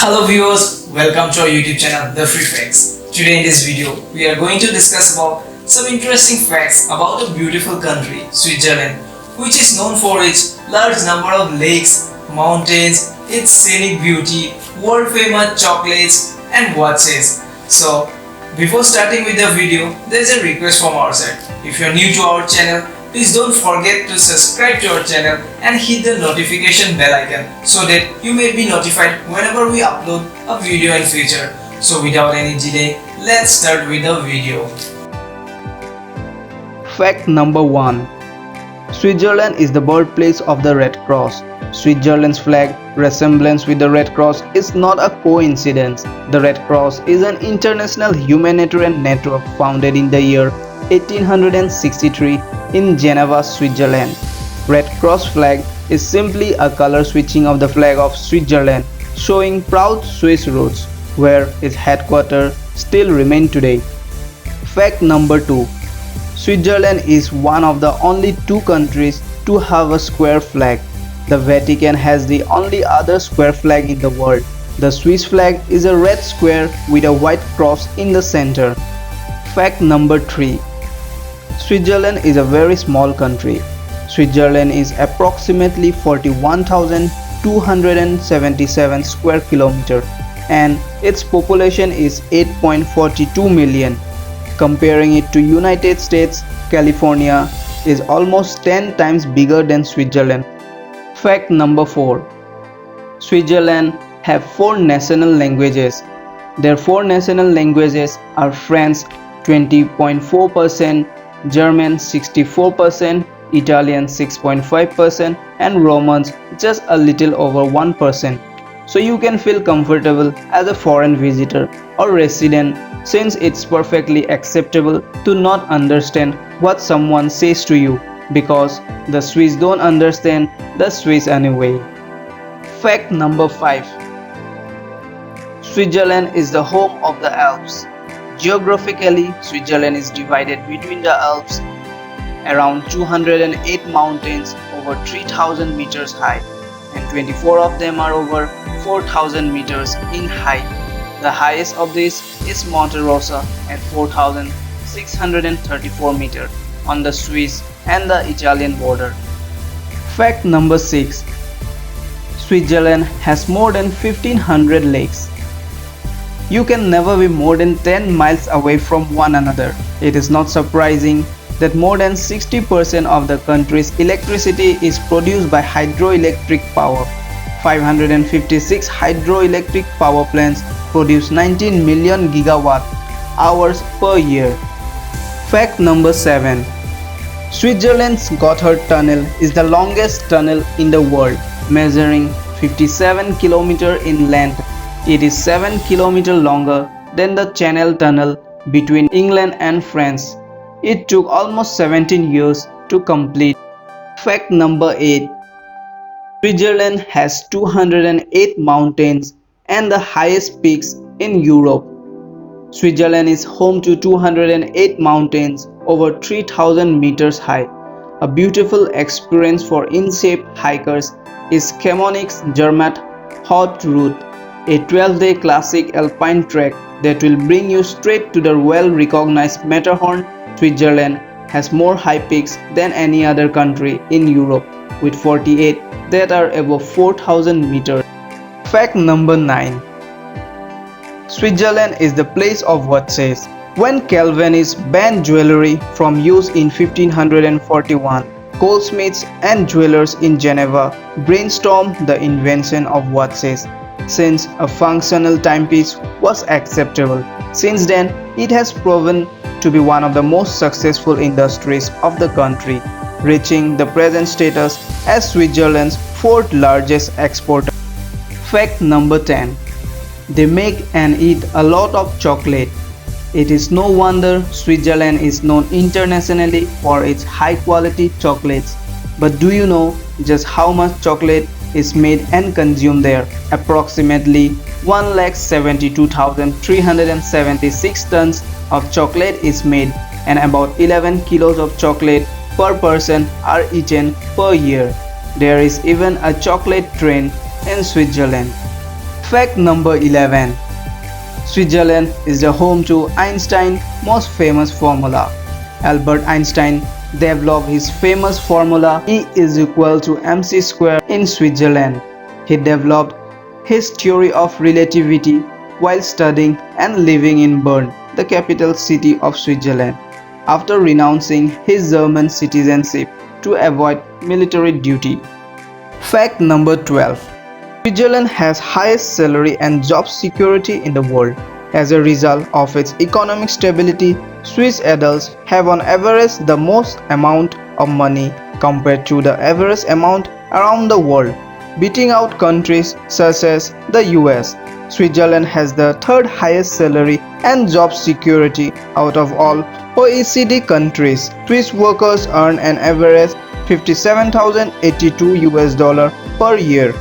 Hello viewers, welcome to our YouTube channel The Free Facts. Today in this video, we are going to discuss about some interesting facts about a beautiful country, Switzerland, which is known for its large number of lakes, mountains, its scenic beauty, world famous chocolates and watches. So, before starting with the video, there is a request from our side. If you are new to our channel, please don't forget to subscribe to our channel and hit the notification bell icon so that you may be notified whenever we upload a video in future. So without any delay, let's start with the video. Fact number 1. Switzerland is the birthplace of the Red Cross. Switzerland's flag resemblance with the Red Cross is not a coincidence. The Red Cross is an international humanitarian network founded in the year 1863 in Geneva, Switzerland. Red Cross flag is simply a color switching of the flag of Switzerland, showing proud Swiss roots, where its headquarters still remain today. Fact number 2. Switzerland is one of the only two countries to have a square flag. The Vatican has the only other square flag in the world. The Swiss flag is a red square with a white cross in the center. Fact number 3. Switzerland is a very small country. Switzerland is approximately 41,277 square kilometers and its population is 8.42 million. Comparing it to United States, California is almost 10 times bigger than Switzerland. Fact number 4. Switzerland have 4 national languages. Their 4 national languages are French 20.4%, German 64%, Italian 6.5% and Romans just a little over 1%. So you can feel comfortable as a foreign visitor or resident since it's perfectly acceptable to not understand what someone says to you because the Swiss don't understand the Swiss anyway. Fact number 5. Switzerland is the home of the Alps. Geographically, Switzerland is divided between the Alps, around 208 mountains over 3,000 meters high, and 24 of them are over 4,000 meters in height. The highest of these is Monte Rosa at 4,634 meters on the Swiss and the Italian border. Fact number 6. Switzerland has more than 1,500 lakes. You can never be more than 10 miles away from one another. It is not surprising that more than 60% of the country's electricity is produced by hydroelectric power. 556 hydroelectric power plants produce 19 million gigawatt hours per year. Fact number 7. Switzerland's Gotthard Tunnel is the longest tunnel in the world, measuring 57 km in length. It is 7 km longer than the Channel Tunnel between England and France. It took almost 17 years to complete. Fact number 8. Switzerland has 208 mountains and the highest peaks in Europe. Switzerland is home to 208 mountains over 3,000 meters high. A beautiful experience for in-shape hikers is Chamonix Zermatt Haute Route, a 12-day classic alpine trek that will bring you straight to the well-recognized Matterhorn. Switzerland has more high peaks than any other country in Europe, with 48 that are above 4,000 meters. Fact number 9. Switzerland is the place of watches. When Calvinist banned jewelry from use in 1541, goldsmiths and jewelers in Geneva brainstormed the invention of watches, since a functional timepiece was acceptable. Since then, it has proven to be one of the most successful industries of the country, reaching the present status as Switzerland's 4th largest exporter. Fact number 10. They make and eat a lot of chocolate. It is no wonder Switzerland is known internationally for its high quality chocolates. But do you know just how much chocolate is made and consumed there? Approximately 1,72,376 tons of chocolate is made and about 11 kilos of chocolate per person are eaten per year. There is even a chocolate train in Switzerland. Fact number 11. Switzerland is the home to Einstein's most famous formula. Albert Einstein developed his famous formula E is equal to mc square in Switzerland. He developed his theory of relativity while studying and living in Bern, the capital city of Switzerland, after renouncing his German citizenship to avoid military duty. Fact number 12. Switzerland has highest salary and job security in the world. As a result of its economic stability, Swiss adults have on average the most amount of money compared to the average amount around the world, beating out countries such as the US. Switzerland has the third highest salary and job security out of all OECD countries. Swiss workers earn an average $57,082 per year.